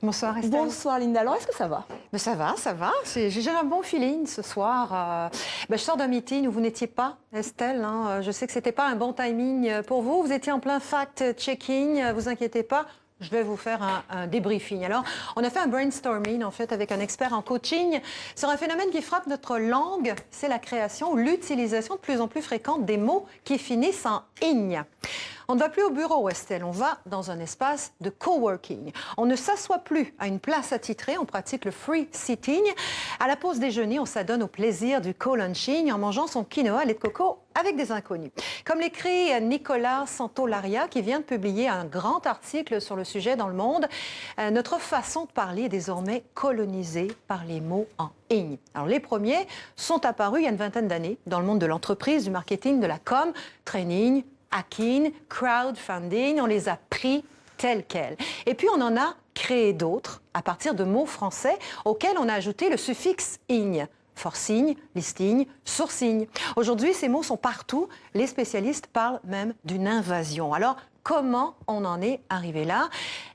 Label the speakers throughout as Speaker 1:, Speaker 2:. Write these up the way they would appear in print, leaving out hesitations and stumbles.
Speaker 1: Bonsoir Estelle.
Speaker 2: Bonsoir Linda, alors est-ce que ça va?
Speaker 1: Mais ça va, ça va. J'ai un bon feeling ce soir. Je sors d'un meeting où vous n'étiez pas, Estelle. Hein. Je sais que ce n'était pas un bon timing pour vous. Vous étiez en plein fact-checking, vous inquiétez pas. Je vais vous faire un débriefing. Alors, on a fait un brainstorming, en fait, avec un expert en coaching sur un phénomène qui frappe notre langue. C'est la création ou l'utilisation de plus en plus fréquente des mots qui finissent en « igne ». On ne va plus au bureau, Estelle, on va dans un espace de coworking. On ne s'assoit plus à une place attitrée, on pratique le free sitting. À la pause déjeuner, on s'adonne au plaisir du co-lunching en mangeant son quinoa à lait de coco avec des inconnus. Comme l'écrit Nicolas Santolaria, qui vient de publier un grand article sur le sujet dans Le Monde, notre façon de parler est désormais colonisée par les mots en igne. Alors, les premiers sont apparus il y a une vingtaine d'années dans le monde de l'entreprise, du marketing, de la com, training, hacking, crowdfunding, on les a pris tels quels. Et puis on en a créé d'autres à partir de mots français auxquels on a ajouté le suffixe « igne ». Forcing, listing, sourcing. Aujourd'hui, ces mots sont partout. Les spécialistes parlent même d'une invasion. Alors, comment on en est arrivé là?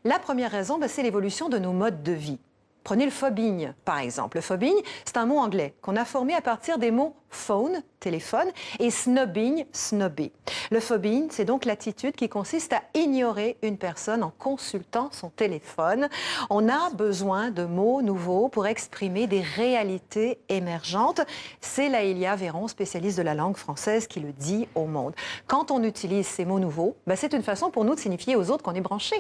Speaker 1: La première raison, c'est l'évolution de nos modes de vie. Prenez le phobbing, par exemple. Le phobbing, c'est un mot anglais qu'on a formé à partir des mots phone, téléphone, et snobbing, snobber. Le phobbing, c'est donc l'attitude qui consiste à ignorer une personne en consultant son téléphone. On a besoin de mots nouveaux pour exprimer des réalités émergentes. C'est Laëlia Véron, spécialiste de la langue française, qui le dit au Monde. Quand on utilise ces mots nouveaux, c'est une façon pour nous de signifier aux autres qu'on est branché,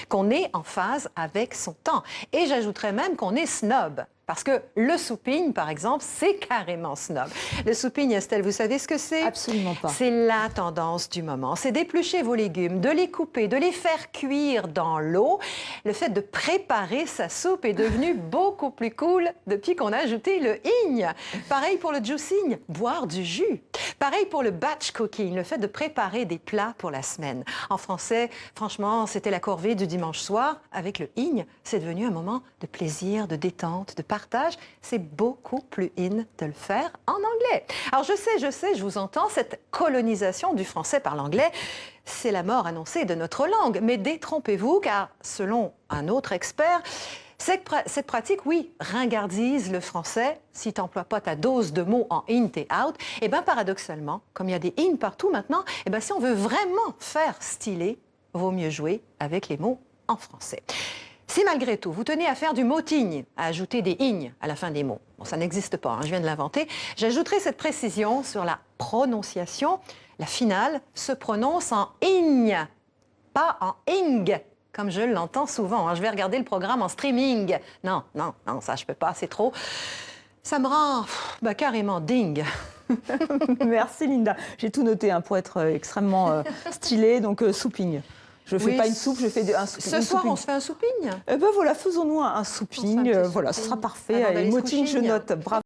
Speaker 1: qu'on est en phase avec son temps. Et j'ajouterais même qu'on est snob. Parce que le souping, par exemple, c'est carrément snob. Le souping, Estelle, vous savez ce que c'est?
Speaker 2: Absolument pas.
Speaker 1: C'est la tendance du moment. C'est d'éplucher vos légumes, de les couper, de les faire cuire dans l'eau. Le fait de préparer sa soupe est devenu beaucoup plus cool depuis qu'on a ajouté le igne. Pareil pour le juicing, boire du jus. Pareil pour le batch cooking, le fait de préparer des plats pour la semaine. En français, franchement, c'était la corvée du dimanche soir. Avec le igne, c'est devenu un moment de plaisir, de détente, de partage. C'est beaucoup plus in de le faire en anglais. Alors je sais, je vous entends, cette colonisation du français par l'anglais, c'est la mort annoncée de notre langue. Mais détrompez-vous, car selon un autre expert, cette pratique, oui, ringardise le français. Si tu n'emploies pas ta dose de mots en in, t'es out. Et bien, paradoxalement, comme il y a des in partout maintenant, si on veut vraiment faire stylé, vaut mieux jouer avec les mots en français. Si malgré tout, vous tenez à faire du motigne, à ajouter des ignes à la fin des mots, bon, ça n'existe pas, hein, je viens de l'inventer, j'ajouterai cette précision sur la prononciation. La finale se prononce en igne, pas en ing, comme je l'entends souvent. Hein. Je vais regarder le programme en streaming. Non, ça je peux pas, c'est trop. Ça me rend carrément ding.
Speaker 2: Merci Linda. J'ai tout noté pour être extrêmement stylé, donc souping. Je ne fais pas une soupe, je fais un souping.
Speaker 1: Ce soir, on se fait un souping?
Speaker 2: Voilà, faisons-nous un souping. Voilà, ce sera parfait.
Speaker 1: Allez,
Speaker 2: moting, je note. Bravo.